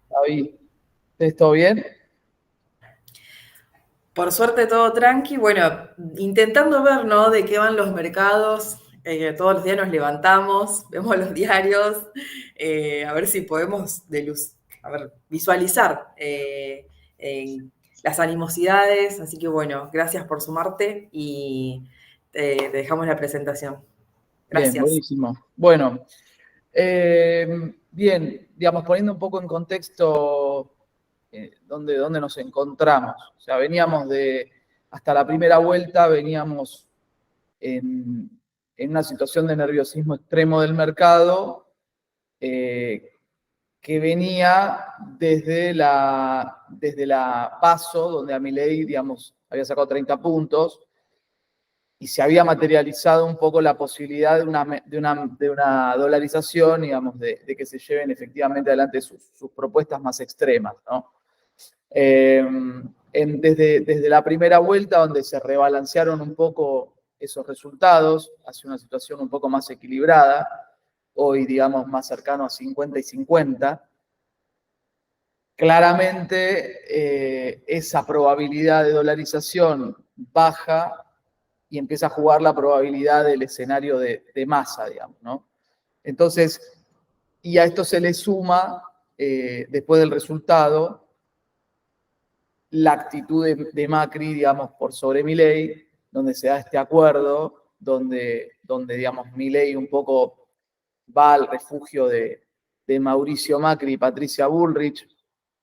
David, ¿todo bien? Por suerte todo tranqui. Bueno, intentando ver, ¿no? De qué van los mercados. Todos los días nos levantamos, vemos los diarios, a ver si podemos a ver, visualizar las animosidades. Así que bueno, gracias por sumarte y te dejamos la presentación. Bien, Gracias. buenísimo. Bueno, bien, digamos, poniendo un poco en contexto dónde nos encontramos. O sea, hasta la primera vuelta, veníamos en una situación de nerviosismo extremo del mercado que venía desde la PASO, donde a Milei, digamos, había sacado 30 puntos, y se había materializado un poco la posibilidad de una dolarización, digamos, de que se lleven efectivamente adelante sus propuestas más extremas, ¿no? Desde la primera vuelta, donde se rebalancearon un poco esos resultados hacia una situación un poco más equilibrada, hoy, digamos, más cercano a 50 y 50, claramente esa probabilidad de dolarización baja y empieza a jugar la probabilidad del escenario de masa, digamos, ¿no? Entonces, y a esto se le suma, después del resultado, la actitud de Macri, digamos, por sobre Milei, donde se da este acuerdo, donde digamos, Milei un poco va al refugio de Mauricio Macri y Patricia Bullrich,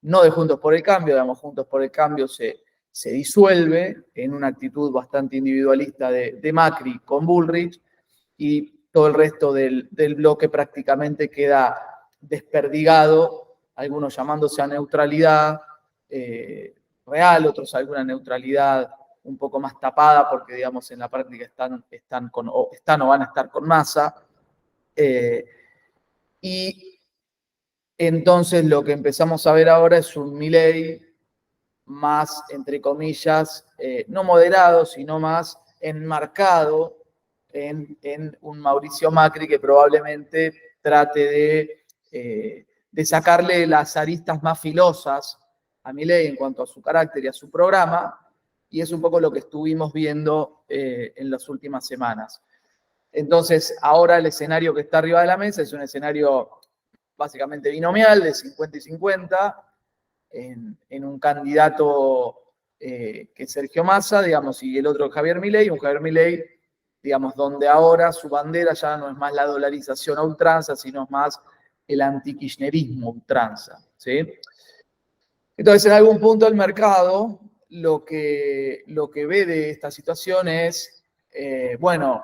no de Juntos por el Cambio, digamos, Juntos por el Cambio se disuelve en una actitud bastante individualista de Macri con Bullrich, y todo el resto del bloque prácticamente queda desperdigado, algunos llamándose a neutralidad real, otros a alguna neutralidad un poco más tapada, porque digamos en la práctica están o van a estar con Massa. Y entonces lo que empezamos a ver ahora es un Milei más, entre comillas, no moderado, sino más enmarcado en un Mauricio Macri que probablemente trate de sacarle las aristas más filosas a Milei en cuanto a su carácter y a su programa, y es un poco lo que estuvimos viendo en las últimas semanas. Entonces, ahora el escenario que está arriba de la mesa es un escenario básicamente binomial de 50 y 50, en un candidato que es Sergio Massa, digamos, y el otro Javier Milei, un Javier Milei, digamos, donde ahora su bandera ya no es más la dolarización a ultranza, sino es más el antikirchnerismo a ultranza, ¿sí? Entonces, en algún punto el mercado lo que ve de esta situación es, bueno,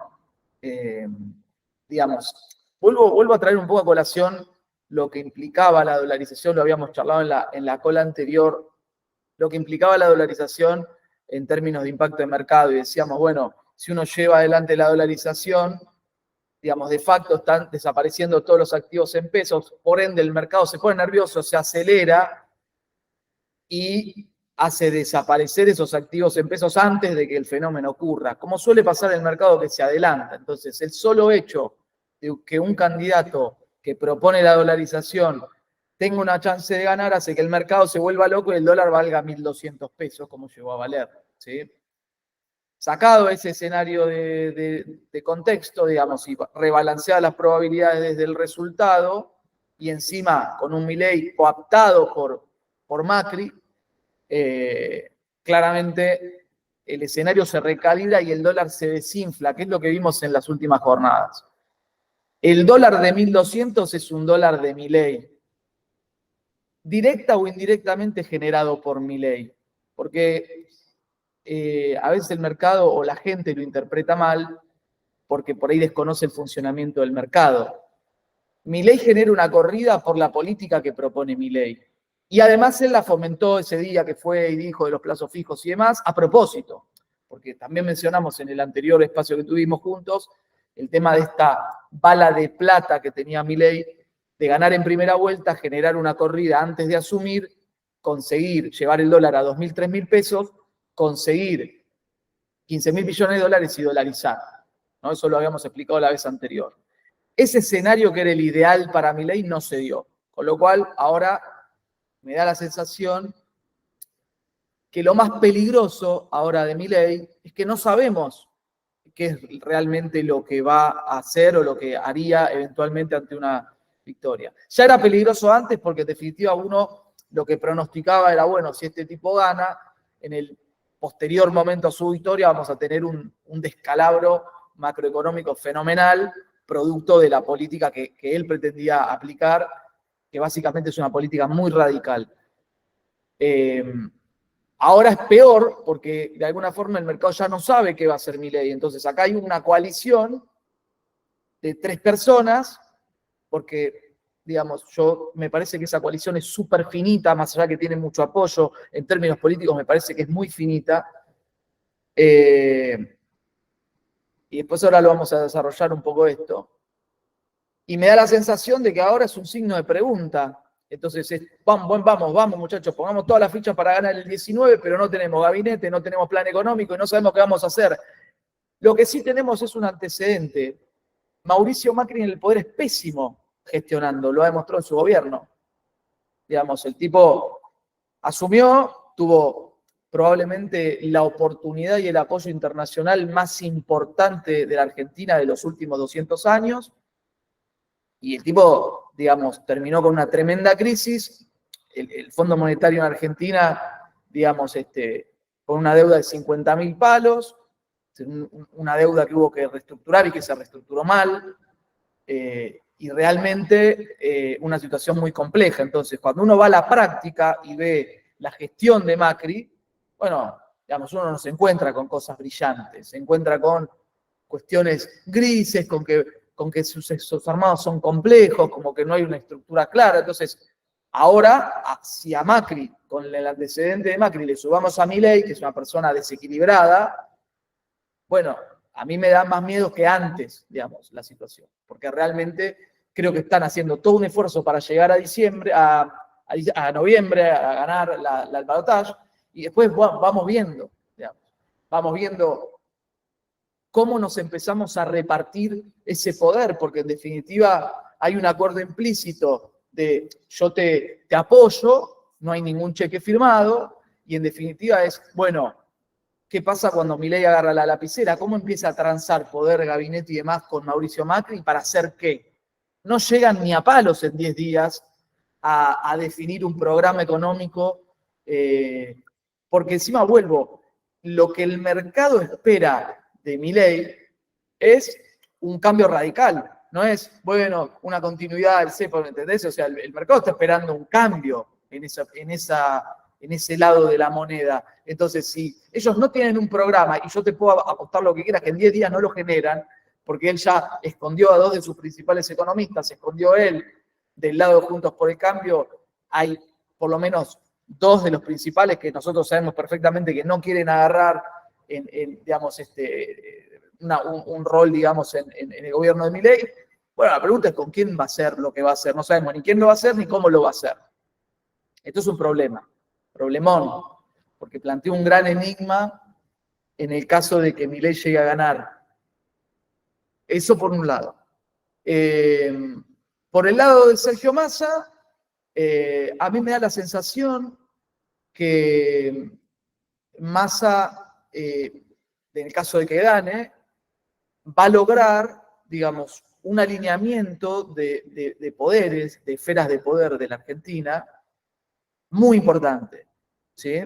digamos, vuelvo a traer un poco a colación lo que implicaba la dolarización, lo habíamos charlado en la cola anterior, lo que implicaba la dolarización en términos de impacto de mercado, y decíamos, bueno, si uno lleva adelante la dolarización, digamos, de facto están desapareciendo todos los activos en pesos, por ende el mercado se pone nervioso, se acelera y hace desaparecer esos activos en pesos antes de que el fenómeno ocurra, como suele pasar en el mercado que se adelanta. Entonces, el solo hecho de que un candidato que propone la dolarización tenga una chance de ganar hace que el mercado se vuelva loco y el dólar valga 1.200 pesos, como llegó a valer, ¿sí? Sacado ese escenario de contexto, digamos, y rebalanceadas las probabilidades desde el resultado, y encima con un Milei coaptado por Macri, claramente el escenario se recalibra y el dólar se desinfla, que es lo que vimos en las últimas jornadas. El dólar de 1.200 es un dólar de Milei, directa o indirectamente generado por Milei, porque a veces el mercado o la gente lo interpreta mal porque por ahí desconoce el funcionamiento del mercado. Milei genera una corrida por la política que propone Milei. Y además él la fomentó ese día que fue y dijo de los plazos fijos y demás, a propósito, porque también mencionamos en el anterior espacio que tuvimos juntos el tema de esta bala de plata que tenía Milei, de ganar en primera vuelta, generar una corrida antes de asumir, conseguir llevar el dólar a 2.000, 3.000 pesos, conseguir 15.000 billones de dólares y dolarizar, ¿no? Eso lo habíamos explicado la vez anterior. Ese escenario que era el ideal para Milei no se dio, con lo cual ahora me da la sensación que lo más peligroso ahora de Milei es que no sabemos qué es realmente lo que va a hacer o lo que haría eventualmente ante una victoria. Ya era peligroso antes porque en definitiva uno lo que pronosticaba era, bueno, si este tipo gana, en el posterior momento a su victoria vamos a tener un descalabro macroeconómico fenomenal, producto de la política que él pretendía aplicar, que básicamente es una política muy radical. Ahora es peor porque de alguna forma el mercado ya no sabe qué va a hacer Milei. Entonces acá hay una coalición de 3 personas, porque, digamos, me parece que esa coalición es súper finita, más allá que tiene mucho apoyo en términos políticos, me parece que es muy finita. Y después ahora lo vamos a desarrollar un poco esto. Y me da la sensación de que ahora es un signo de pregunta. Entonces, vamos, muchachos, pongamos todas las fichas para ganar el 19, pero no tenemos gabinete, no tenemos plan económico y no sabemos qué vamos a hacer. Lo que sí tenemos es un antecedente. Mauricio Macri en el poder es pésimo gestionando, lo ha demostrado en su gobierno. Digamos, el tipo asumió, tuvo probablemente la oportunidad y el apoyo internacional más importante de la Argentina de los últimos 200 años, y el tipo, digamos, terminó con una tremenda crisis. El Fondo Monetario en Argentina, digamos, con una deuda de 50.000 palos, una deuda que hubo que reestructurar y que se reestructuró mal, y realmente una situación muy compleja. Entonces, cuando uno va a la práctica y ve la gestión de Macri, bueno, digamos, uno no se encuentra con cosas brillantes, se encuentra con cuestiones grises, con que sus armados son complejos, como que no hay una estructura clara. Entonces, ahora, si a Macri, con el antecedente de Macri, le subamos a Milei, que es una persona desequilibrada, bueno, a mí me da más miedo que antes, digamos, la situación, porque realmente creo que están haciendo todo un esfuerzo para llegar a diciembre, a noviembre, a ganar el balotaje, y después vamos viendo, digamos, vamos viendo cómo nos empezamos a repartir ese poder, porque en definitiva hay un acuerdo implícito de yo te apoyo, no hay ningún cheque firmado, y en definitiva es, bueno, ¿qué pasa cuando Milei agarra la lapicera? ¿Cómo empieza a transar poder, gabinete y demás con Mauricio Macri? ¿Para hacer qué? No llegan ni a palos en 10 días a definir un programa económico, porque encima vuelvo, lo que el mercado espera de Milei es un cambio radical, no es, bueno, una continuidad del cepo, ¿entendés? O sea, el mercado está esperando un cambio en ese lado de la moneda. Entonces, si ellos no tienen un programa y yo te puedo apostar lo que quieras, que en 10 días no lo generan, porque él ya escondió a 2 de sus principales economistas, escondió él del lado de Juntos por el Cambio, hay por lo menos 2 de los principales que nosotros sabemos perfectamente que no quieren agarrar digamos, un rol, digamos, en el gobierno de Milei. Bueno, la pregunta es con quién va a hacer lo que va a hacer. No sabemos ni quién lo va a hacer ni cómo lo va a hacer. Esto es un problemón, porque plantea un gran enigma en el caso de que Milei llegue a ganar. Eso por un lado. Por el lado de Sergio Massa, a mí me da la sensación que Massa, en el caso de que gane, va a lograr, digamos, un alineamiento de poderes, de esferas de poder de la Argentina, muy importante, ¿sí?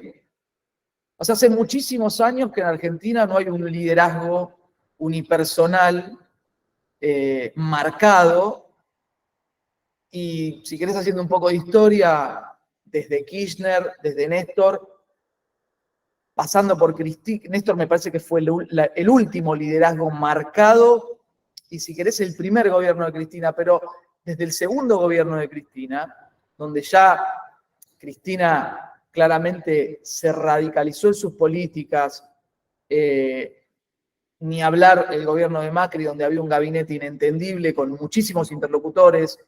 O sea, hace muchísimos años que en Argentina no hay un liderazgo unipersonal marcado, y si querés haciendo un poco de historia, desde Kirchner, desde Néstor, pasando por Cristina. Néstor me parece que fue el último liderazgo marcado, y si querés el primer gobierno de Cristina, pero desde el segundo gobierno de Cristina, donde ya Cristina claramente se radicalizó en sus políticas, ni hablar el gobierno de Macri, donde había un gabinete inentendible con muchísimos interlocutores,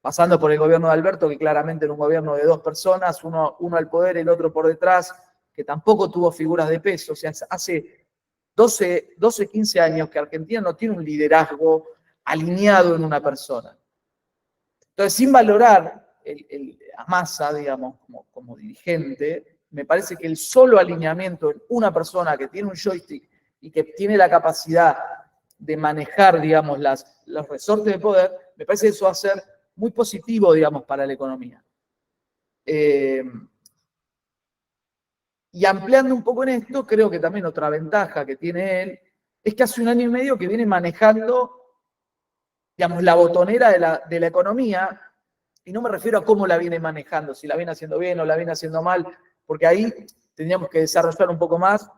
pasando por el gobierno de Alberto, que claramente era un gobierno de 2 personas, uno al poder, el otro por detrás, que tampoco tuvo figuras de peso. O sea, hace 12, 15 años que Argentina no tiene un liderazgo alineado en una persona. Entonces, sin valorar a Massa, digamos, como dirigente, me parece que el solo alineamiento en una persona que tiene un joystick y que tiene la capacidad de manejar, digamos, los resortes de poder, me parece que eso va a ser muy positivo, digamos, para la economía. Y ampliando un poco en esto, creo que también otra ventaja que tiene él es que hace 1 año y medio que viene manejando, digamos, la botonera de la economía, y no me refiero a cómo la viene manejando, si la viene haciendo bien o la viene haciendo mal, porque ahí tendríamos que desarrollar un poco más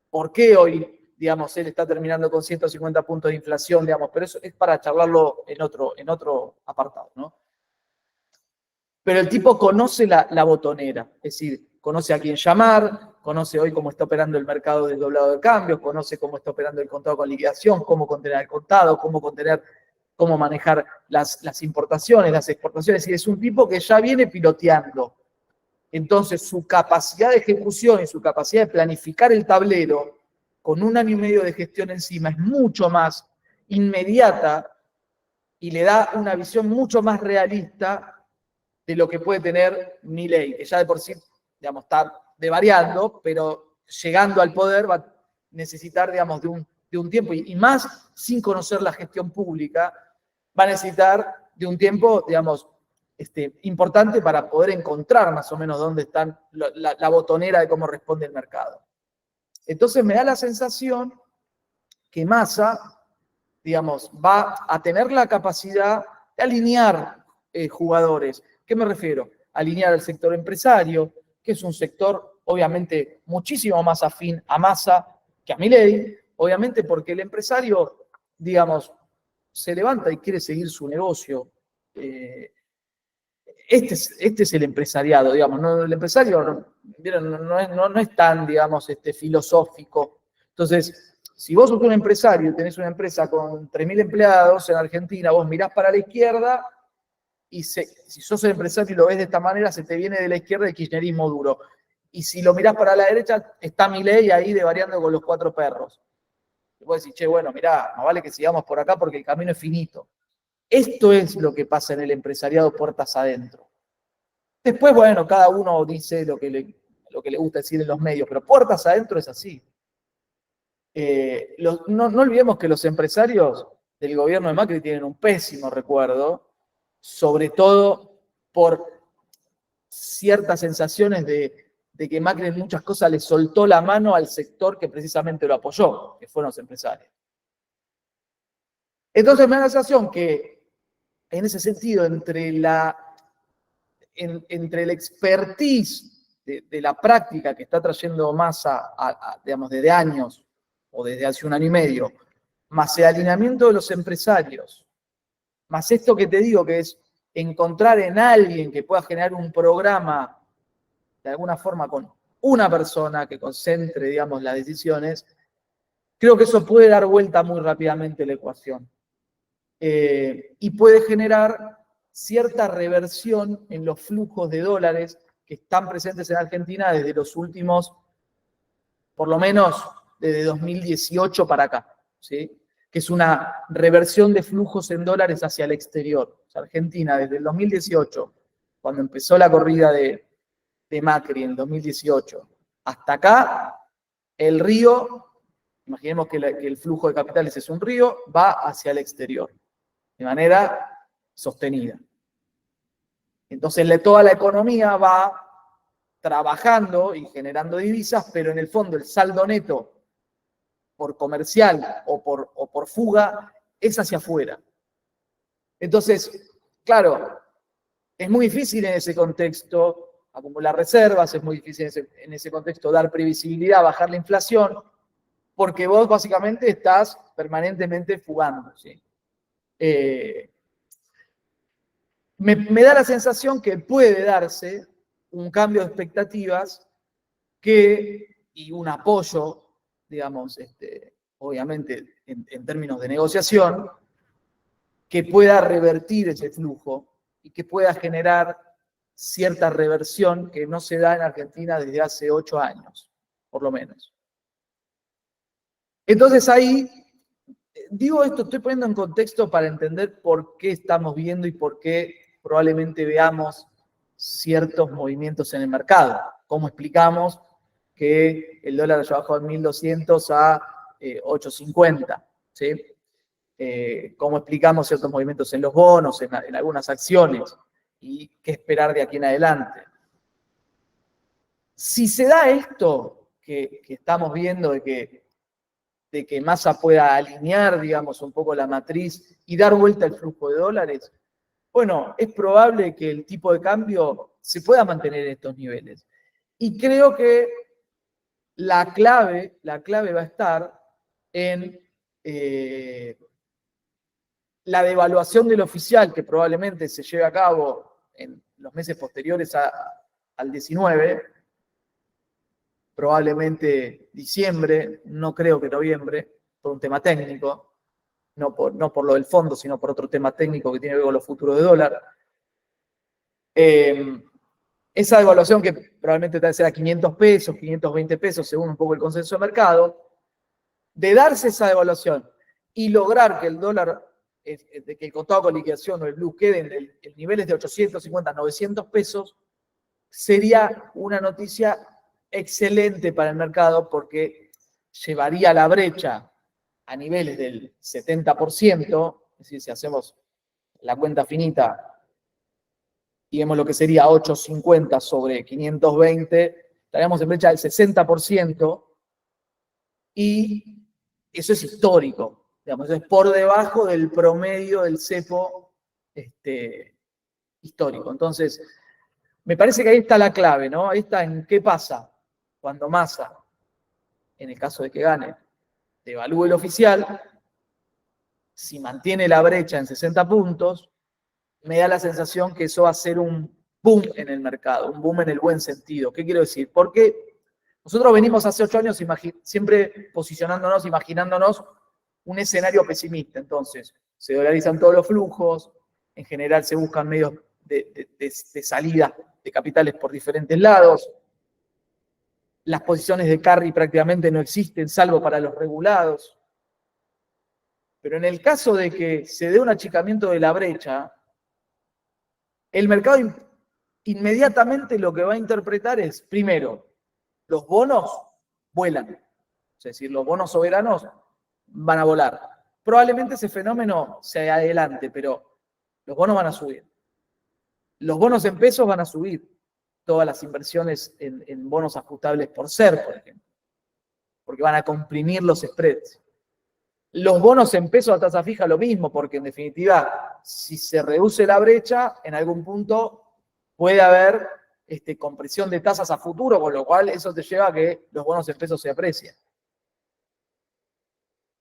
por qué hoy, digamos, él está terminando con 150 puntos de inflación, digamos, pero eso es para charlarlo en otro apartado, ¿no? Pero el tipo conoce la botonera, es decir, conoce a quién llamar, conoce hoy cómo está operando el mercado del doblado de cambios, conoce cómo está operando el contado con liquidación, cómo contener el contado, cómo manejar las importaciones, las exportaciones. Es decir, es un tipo que ya viene piloteando. Entonces, su capacidad de ejecución y su capacidad de planificar el tablero con 1 año y medio de gestión encima es mucho más inmediata y le da una visión mucho más realista de lo que puede tener Milei, que ya de por sí, digamos, está devariando, pero llegando al poder va a necesitar, digamos, de un tiempo, y más sin conocer la gestión pública, va a necesitar de un tiempo, digamos, importante para poder encontrar más o menos dónde está la botonera de cómo responde el mercado. Entonces me da la sensación que Massa, digamos, va a tener la capacidad de alinear jugadores. ¿Qué me refiero? Alinear al sector empresario, que es un sector obviamente muchísimo más afín a Massa que a Milei, obviamente porque el empresario, digamos, se levanta y quiere seguir su negocio. Este es el empresariado, digamos, ¿no? El empresario no es tan, digamos, filosófico. Entonces, si vos sos un empresario y tenés una empresa con 3.000 empleados en Argentina, vos mirás para la izquierda y si sos el empresario y lo ves de esta manera, se te viene de la izquierda el kirchnerismo duro. Y si lo mirás para la derecha, está Milei ahí devariando con los 4 perros. Y vos decís, che, bueno, mirá, más vale que sigamos por acá porque el camino es finito. Esto es lo que pasa en el empresariado puertas adentro. Después, bueno, cada uno dice lo que le gusta decir en los medios, pero puertas adentro es así. No olvidemos que los empresarios del gobierno de Macri tienen un pésimo recuerdo, sobre todo por ciertas sensaciones de que Macri en muchas cosas le soltó la mano al sector que precisamente lo apoyó, que fueron los empresarios. Entonces me da la sensación que en ese sentido, entre el expertise de la práctica que está trayendo Massa, digamos, desde años o desde hace 1 año y medio, más el alineamiento de los empresarios, más esto que te digo, que es encontrar en alguien que pueda generar un programa de alguna forma con una persona que concentre, digamos, las decisiones, creo que eso puede dar vuelta muy rápidamente la ecuación. Y puede generar cierta reversión en los flujos de dólares que están presentes en Argentina desde los últimos, por lo menos desde 2018 para acá, ¿sí? Que es una reversión de flujos en dólares hacia el exterior. O sea, Argentina desde el 2018, cuando empezó la corrida de Macri en el 2018, hasta acá, el río, imaginemos que el flujo de capitales es un río, va hacia el exterior de manera sostenida. Entonces, toda la economía va trabajando y generando divisas, pero en el fondo el saldo neto por comercial o por fuga es hacia afuera. Entonces, claro, es muy difícil en ese contexto acumular reservas, es muy difícil en ese contexto dar previsibilidad, bajar la inflación, porque vos básicamente estás permanentemente fugando, ¿sí? Me da la sensación que puede darse un cambio de expectativas y un apoyo, digamos, obviamente en términos de negociación, que pueda revertir ese flujo y que pueda generar cierta reversión que no se da en Argentina desde hace 8 años, por lo menos. Entonces ahí, digo esto, estoy poniendo en contexto para entender por qué estamos viendo y por qué probablemente veamos ciertos movimientos en el mercado. ¿Cómo explicamos que el dólar haya bajado de 1.200 a 8.50? ¿Sí? ¿Cómo explicamos ciertos movimientos en los bonos, en algunas acciones? ¿Y qué esperar de aquí en adelante? Si se da esto que estamos viendo de que Massa pueda alinear, digamos, un poco la matriz y dar vuelta al flujo de dólares, bueno, es probable que el tipo de cambio se pueda mantener en estos niveles. Y creo que la clave va a estar en la devaluación del oficial, que probablemente se lleve a cabo en los meses posteriores al 19, probablemente diciembre, no creo que noviembre, por un tema técnico, no por lo del fondo, sino por otro tema técnico que tiene que ver con los futuros de dólar. Esa devaluación que probablemente tal vez sea 500 pesos, 520 pesos, según un poco el consenso de mercado, de darse esa devaluación y lograr que el dólar, de que el contado con liquidación o el blue queden en niveles de 850, 900 pesos, sería una noticia excelente para el mercado porque llevaría la brecha a niveles del 70%, es decir, si hacemos la cuenta finita y vemos lo que sería 850 sobre 520, estaríamos en brecha del 60%, y eso es histórico, digamos, es por debajo del promedio del cepo histórico. Entonces, me parece que ahí está la clave, ¿no? Ahí está en qué pasa cuando Massa, en el caso de que gane, devalúe el oficial, si mantiene la brecha en 60 puntos, me da la sensación que eso va a ser un boom en el mercado, un boom en el buen sentido. ¿Qué quiero decir? Porque nosotros venimos hace 8 años siempre posicionándonos, imaginándonos un escenario pesimista. Entonces, se dolarizan todos los flujos, en general se buscan medios de salida de capitales por diferentes lados, las posiciones de carry prácticamente no existen, salvo para los regulados. Pero en el caso de que se dé un achicamiento de la brecha, el mercado inmediatamente lo que va a interpretar es, primero, los bonos vuelan. Es decir, los bonos soberanos van a volar. Probablemente ese fenómeno se adelante, pero los bonos van a subir. Los bonos en pesos van a subir. Todas las inversiones en bonos ajustables por ser, por ejemplo, porque van a comprimir los spreads. Los bonos en pesos a tasa fija lo mismo, porque en definitiva, si se reduce la brecha, en algún punto puede haber compresión de tasas a futuro, con lo cual eso te lleva a que los bonos en pesos se aprecien.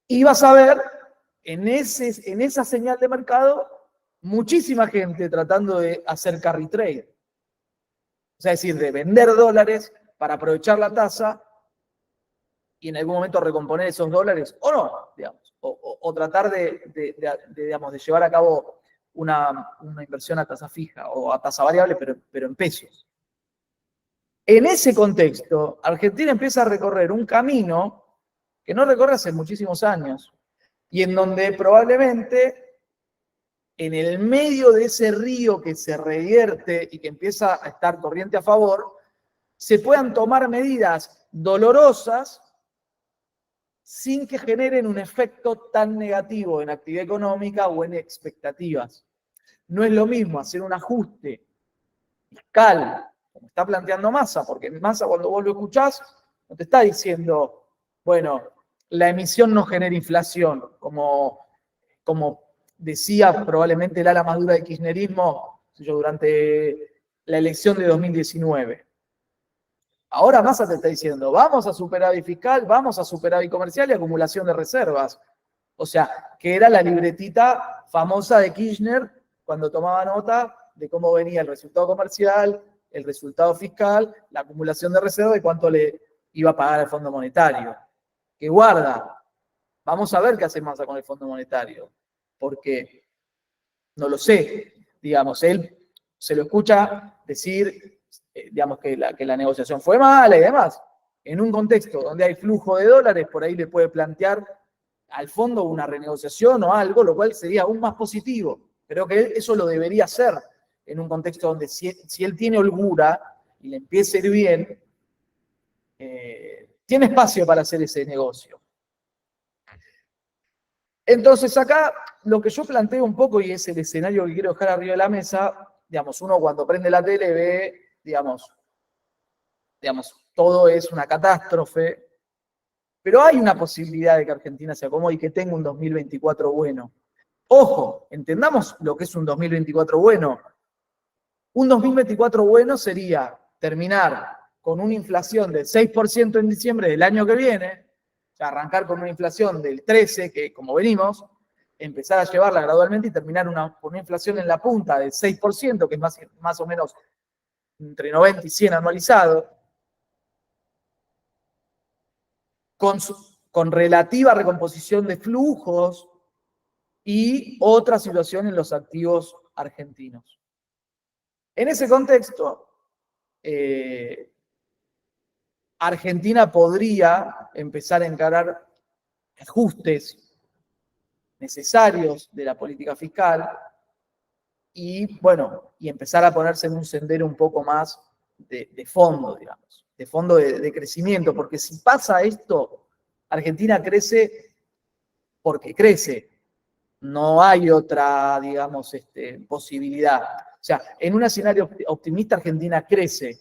Y vas a ver en esa señal de mercado muchísima gente tratando de hacer carry trade. O sea, es decir, de vender dólares para aprovechar la tasa y en algún momento recomponer esos dólares, o no, digamos, o tratar de llevar a cabo una inversión a tasa fija o a tasa variable, pero en pesos. En ese contexto, Argentina empieza a recorrer un camino que no recorre hace muchísimos años, y en donde probablemente en el medio de ese río que se revierte y que empieza a estar corriente a favor, se puedan tomar medidas dolorosas sin que generen un efecto tan negativo en actividad económica o en expectativas. No es lo mismo hacer un ajuste fiscal, como está planteando Massa, porque Massa, cuando vos lo escuchás, no te está diciendo, bueno, la emisión no genera inflación, como decía probablemente el ala más dura del kirchnerismo durante la elección de 2019. Ahora Massa te está diciendo, vamos a superávit fiscal, vamos a superávit comercial y acumulación de reservas. O sea, que era la libretita famosa de Kirchner cuando tomaba nota de cómo venía el resultado comercial, el resultado fiscal, la acumulación de reservas y cuánto le iba a pagar el Fondo Monetario. Que guarda, vamos a ver qué hace Massa con el Fondo Monetario, porque no lo sé, digamos, él se lo escucha decir, digamos, que la negociación fue mala y demás. En un contexto donde hay flujo de dólares, por ahí le puede plantear al fondo una renegociación o algo, lo cual sería aún más positivo. Creo que eso lo debería hacer en un contexto donde si él tiene holgura y le empieza a ir bien, tiene espacio para hacer ese negocio. Entonces acá lo que yo planteo un poco, y es el escenario que quiero dejar arriba de la mesa, digamos, uno cuando prende la tele ve, digamos, todo es una catástrofe, pero hay una posibilidad de que Argentina se acomode y que tenga un 2024 bueno. Ojo, entendamos lo que es un 2024 bueno. Un 2024 bueno sería terminar con una inflación del 6% en diciembre del año que viene, o sea, arrancar con una inflación del 13%, que como venimos, empezar a llevarla gradualmente y terminar con una inflación en la punta del 6%, que es más o menos entre 90 y 100 anualizado, con relativa recomposición de flujos y otra situación en los activos argentinos. En ese contexto, Argentina podría empezar a encarar ajustes necesarios de la política fiscal y, bueno, y empezar a ponerse en un sendero un poco más de fondo, digamos, de fondo de crecimiento, porque si pasa esto, Argentina crece porque crece. No hay otra, digamos, posibilidad. O sea, en un escenario optimista, Argentina crece.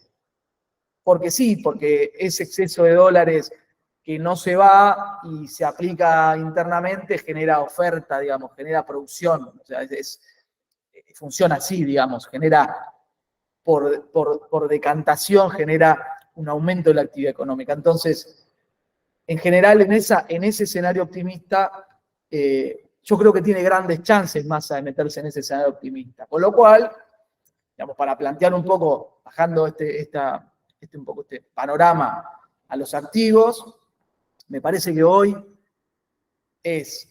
Porque sí, porque ese exceso de dólares que no se va y se aplica internamente genera oferta, digamos, genera producción. O sea, funciona así, digamos, genera por decantación, genera un aumento de la actividad económica. Entonces, en general, en ese escenario optimista, yo creo que tiene grandes chances Massa de meterse en ese escenario optimista. Con lo cual, digamos, para plantear un poco, bajando este panorama a los activos, me parece que hoy es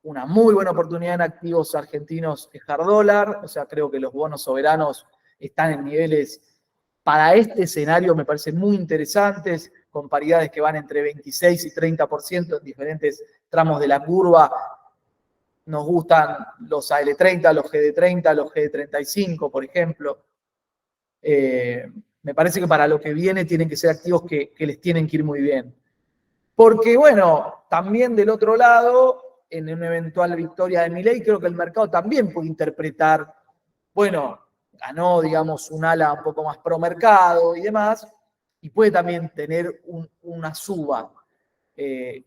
una muy buena oportunidad en activos argentinos dejar dólar, o sea, creo que los bonos soberanos están en niveles, para este escenario me parecen muy interesantes, con paridades que van entre 26 y 30% en diferentes tramos de la curva. Nos gustan los AL30, los GD30, los GD35, por ejemplo. Me parece que para lo que viene tienen que ser activos que les tienen que ir muy bien. Porque, bueno, también del otro lado, en una eventual victoria de Milei, creo que el mercado también puede interpretar, bueno, ganó, digamos, un ala un poco más pro mercado y demás, y puede también tener una suba.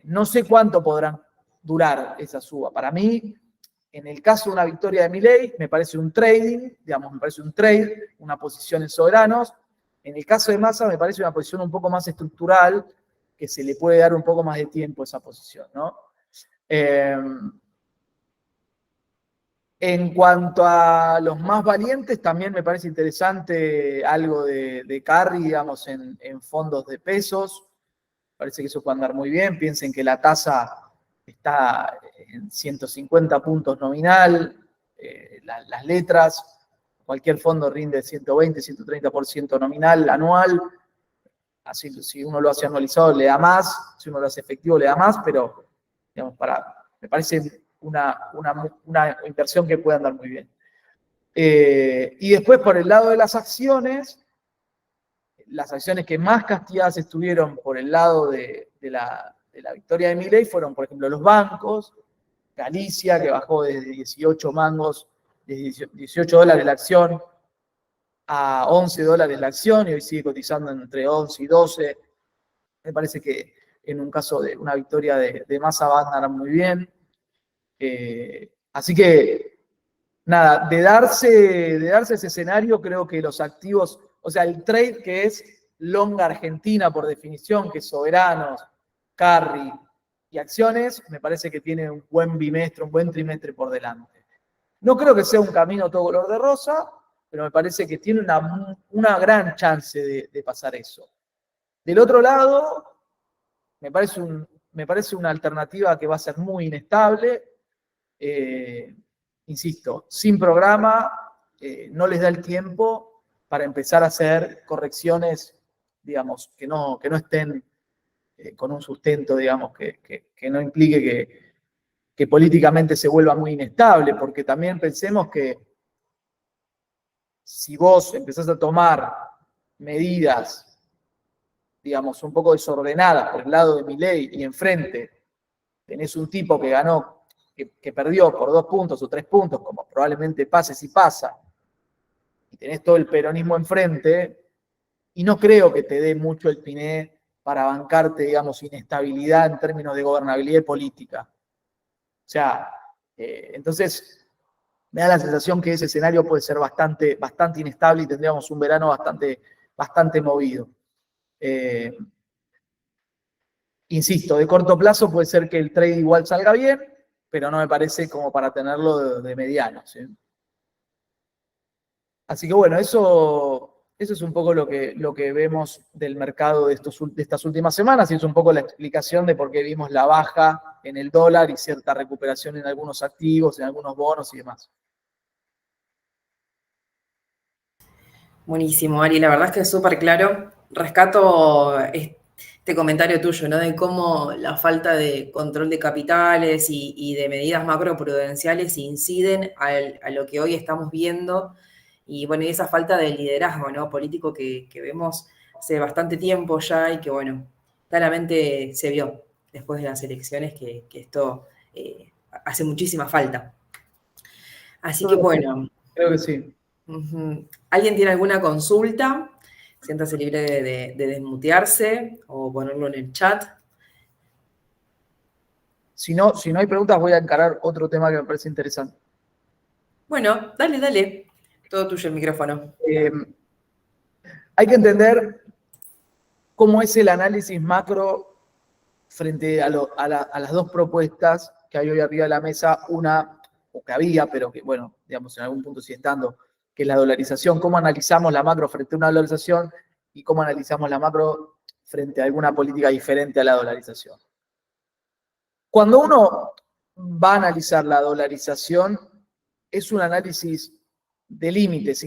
No sé cuánto podrán durar esa suba. Para mí, en el caso de una victoria de Milei, me parece un trading, digamos, me parece un trade, una posición en soberanos. En el caso de Massa, me parece una posición un poco más estructural, que se le puede dar un poco más de tiempo a esa posición, ¿no? En cuanto a los más valientes, también me parece interesante algo de carry, digamos, en fondos de pesos. Parece que eso puede andar muy bien. Piensen que la tasa está en 150 puntos nominal. Las letras, cualquier fondo rinde 120, 130% nominal anual. Así, si uno lo hace anualizado, le da más. Si uno lo hace efectivo, le da más. Pero, digamos, me parece una inversión que puede andar muy bien. Y después, por el lado de las acciones que más castigadas estuvieron por el lado de la victoria de Milei fueron, por ejemplo, los bancos, Galicia, que bajó desde 18 mangos, desde 18 dólares la acción a 11 dólares la acción, y hoy sigue cotizando entre 11 y 12. Me parece que en un caso de una victoria de Massa va a andar muy bien. Así que, nada, de darse ese escenario, creo que los activos, o sea, el trade que es longa Argentina por definición, que es soberanos, carry y acciones, me parece que tiene un buen bimestre, un buen trimestre por delante. No creo que sea un camino todo color de rosa, pero me parece que tiene una gran chance de pasar eso. Del otro lado, me parece una alternativa que va a ser muy inestable. Insisto, sin programa, no les da el tiempo para empezar a hacer correcciones, digamos, que no estén con un sustento, digamos, que no implique que políticamente se vuelva muy inestable, porque también pensemos que si vos empezás a tomar medidas, digamos, un poco desordenadas por el lado de Milei y enfrente tenés un tipo que ganó, que perdió por 2 puntos o 3 puntos, como probablemente pase si pasa, y tenés todo el peronismo enfrente, y no creo que te dé mucho el piné para bancarte, digamos, inestabilidad en términos de gobernabilidad política. O sea, entonces me da la sensación que ese escenario puede ser bastante inestable y tendríamos un verano bastante movido. Insisto, de corto plazo puede ser que el trade igual salga bien, pero no me parece como para tenerlo de mediano, ¿sí? Así que bueno, eso es un poco lo que vemos del mercado de estas últimas semanas y es un poco la explicación de por qué vimos la baja en el dólar y cierta recuperación en algunos activos, en algunos bonos y demás. Buenísimo, Ari, la verdad es que es súper claro. Rescato este comentario tuyo, ¿no? De cómo la falta de control de capitales y de medidas macroprudenciales inciden a lo que hoy estamos viendo. Y bueno, y esa falta de liderazgo, ¿no? Político que vemos hace bastante tiempo ya y que, bueno, claramente se vio después de las elecciones que esto hace muchísima falta. Así que, bueno. Creo que sí. ¿Alguien tiene alguna consulta? Siéntase libre de desmutearse o ponerlo en el chat. Si no hay preguntas, voy a encarar otro tema que me parece interesante. Bueno, dale. Todo tuyo el micrófono. Hay que entender cómo es el análisis macro frente a las dos propuestas que hay hoy arriba de la mesa. Una, o que había, pero que, bueno, digamos, en algún punto sigue estando, que es la dolarización. ¿Cómo analizamos la macro frente a una dolarización y cómo analizamos la macro frente a alguna política diferente a la dolarización? Cuando uno va a analizar la dolarización, es un análisis de límites.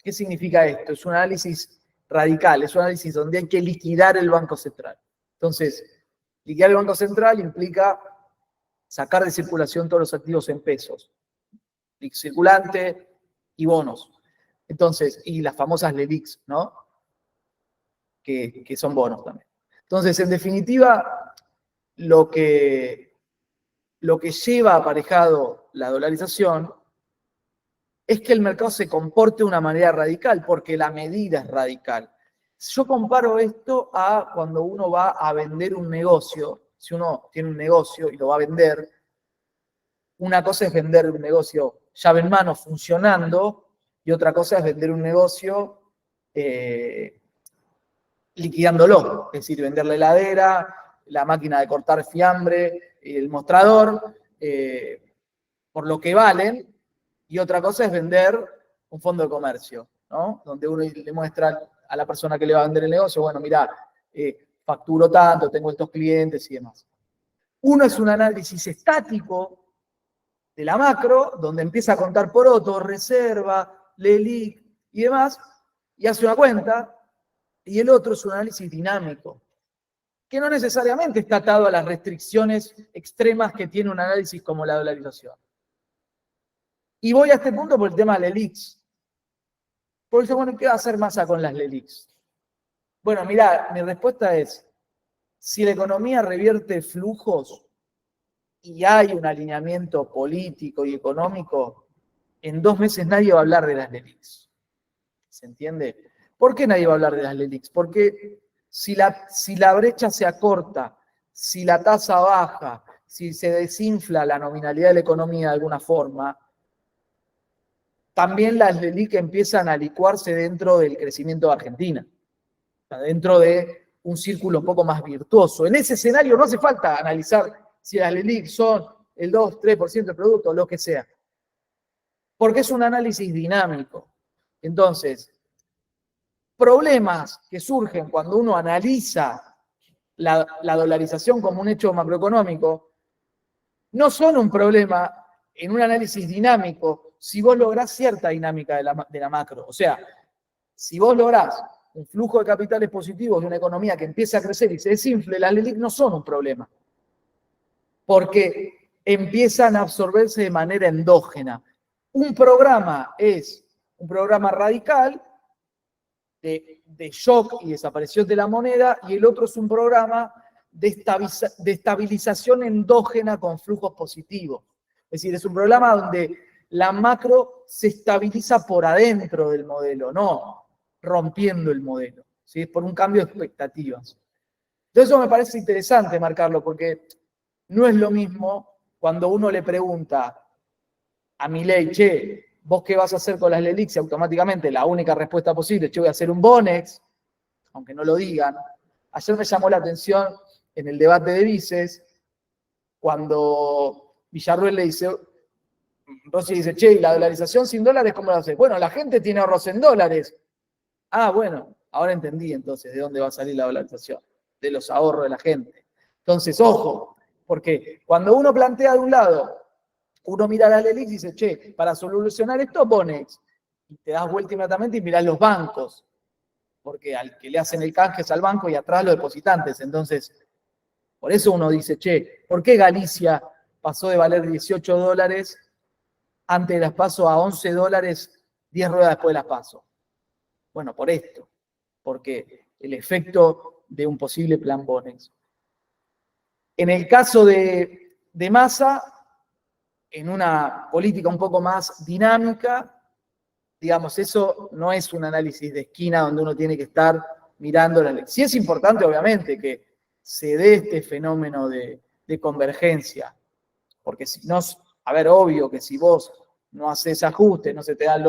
¿Qué significa esto? Es un análisis radical, es un análisis donde hay que liquidar el Banco Central. Entonces, liquidar el Banco Central implica sacar de circulación todos los activos en pesos, circulante y bonos. Entonces, y las famosas LELIQs, ¿no? Que son bonos también. Entonces, en definitiva, lo que lleva aparejado la dolarización es que el mercado se comporte de una manera radical, porque la medida es radical. Yo comparo esto a cuando uno va a vender un negocio. Si uno tiene un negocio y lo va a vender, una cosa es vender un negocio llave en mano funcionando y otra cosa es vender un negocio liquidándolo, es decir, vender la heladera, la máquina de cortar fiambre, el mostrador, por lo que valen, y otra cosa es vender un fondo de comercio, ¿no? Donde uno le muestra a la persona que le va a vender el negocio, bueno, mirá, facturo tanto, tengo estos clientes y demás. Uno es un análisis estático de la macro, donde empieza a contar poroto, reserva, LELIQ y demás, y hace una cuenta, y el otro es un análisis dinámico, que no necesariamente está atado a las restricciones extremas que tiene un análisis como la dolarización. Y voy a este punto por el tema de LELIQs. Por eso, bueno, ¿qué va a hacer Massa con las LELIQs? Bueno, mirá, mi respuesta es, si la economía revierte flujos y hay un alineamiento político y económico, en 2 meses nadie va a hablar de las LELIQs. ¿Se entiende? ¿Por qué nadie va a hablar de las LELIQs? Porque si la brecha se acorta, si la tasa baja, si se desinfla la nominalidad de la economía de alguna forma, también las LELIQ empiezan a licuarse dentro del crecimiento de Argentina, dentro de un círculo un poco más virtuoso. En ese escenario no hace falta analizar si las LELIQ son el 2-3% del producto o lo que sea, porque es un análisis dinámico. Entonces, problemas que surgen cuando uno analiza la dolarización como un hecho macroeconómico no son un problema en un análisis dinámico, si vos lográs cierta dinámica de la macro. O sea, si vos lográs un flujo de capitales positivos de una economía que empiece a crecer y se desinfle, las LELIQ no son un problema. Porque empiezan a absorberse de manera endógena. Un programa es un programa radical de shock y desaparición de la moneda, y el otro es un programa de estabilización endógena con flujos positivos. Es decir, es un programa donde la macro se estabiliza por adentro del modelo, no rompiendo el modelo, ¿sí? Es por un cambio de expectativas. Entonces eso me parece interesante marcarlo, porque no es lo mismo cuando uno le pregunta a Milei, che, ¿vos qué vas a hacer con las LELIQ? Y automáticamente la única respuesta posible, che, voy a hacer un Bonex, aunque no lo digan. Ayer me llamó la atención en el debate de vices, cuando Villarruel le dice, Rossi dice, che, ¿y la dolarización sin dólares cómo lo hace? Bueno, la gente tiene ahorros en dólares. Ah, bueno, ahora entendí entonces de dónde va a salir la dolarización, de los ahorros de la gente. Entonces, ojo, porque cuando uno plantea de un lado, uno mira la LELIQ y dice, che, para solucionar esto, Bonex, y te das vuelta inmediatamente y mirás los bancos, porque al que le hacen el canje es al banco y atrás los depositantes. Entonces, por eso uno dice, che, ¿por qué Galicia pasó de valer 18 dólares antes de las PASO a 11 dólares 10 ruedas después de las PASO? Bueno, por esto, porque el efecto de un posible plan Bonex. En el caso de Massa, en una política un poco más dinámica, digamos, eso no es un análisis de esquina donde uno tiene que estar mirando la ley. Sí es importante, obviamente, que se dé este fenómeno de convergencia, porque si no, a ver, obvio que si vos no haces ajustes, no se te dan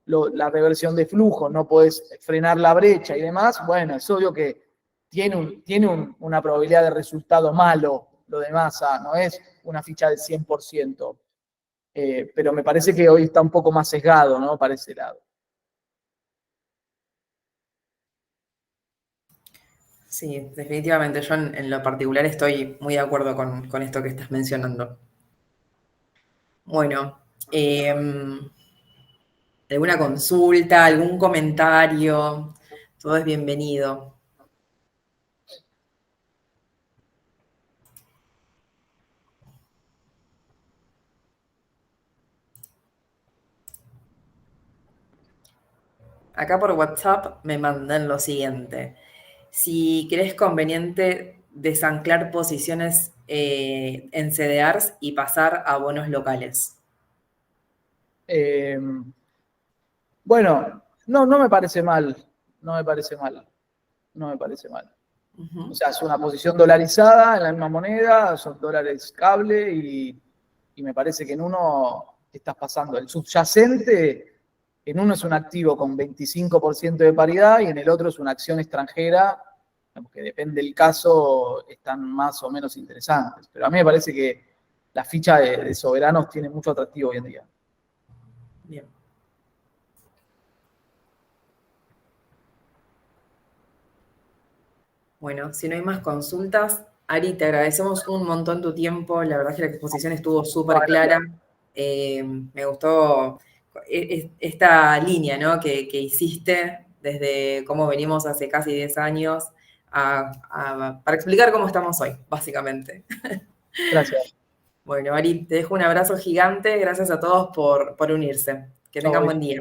la reversión de flujo, no podés frenar la brecha y demás, bueno, es obvio que tiene una probabilidad de resultado malo lo de Massa, no es una ficha del 100%. Pero me parece que hoy está un poco más sesgado, ¿no? Para ese lado. Sí, definitivamente. Yo en lo particular estoy muy de acuerdo con esto que estás mencionando. Bueno, ¿alguna consulta, algún comentario? Todo es bienvenido. Acá por WhatsApp me mandan lo siguiente. Si crees conveniente desanclar posiciones en CDRs y pasar a bonos locales. Bueno, no me parece mal. No me parece mal. O sea, es una posición dolarizada en la misma moneda, son dólares cable y me parece que en uno estás pasando. El subyacente, en uno es un activo con 25% de paridad y en el otro es una acción extranjera, que depende del caso, están más o menos interesantes. Pero a mí me parece que la ficha de soberanos tiene mucho atractivo hoy en día. Bien. Bueno, si no hay más consultas, Ari, te agradecemos un montón tu tiempo. La verdad es que la exposición estuvo súper clara. Me gustó esta línea, ¿no? que hiciste desde cómo venimos hace casi 10 años para explicar cómo estamos hoy, básicamente. Gracias. Bueno, Ari, te dejo un abrazo gigante. Gracias a todos por unirse. Que tengan buen día.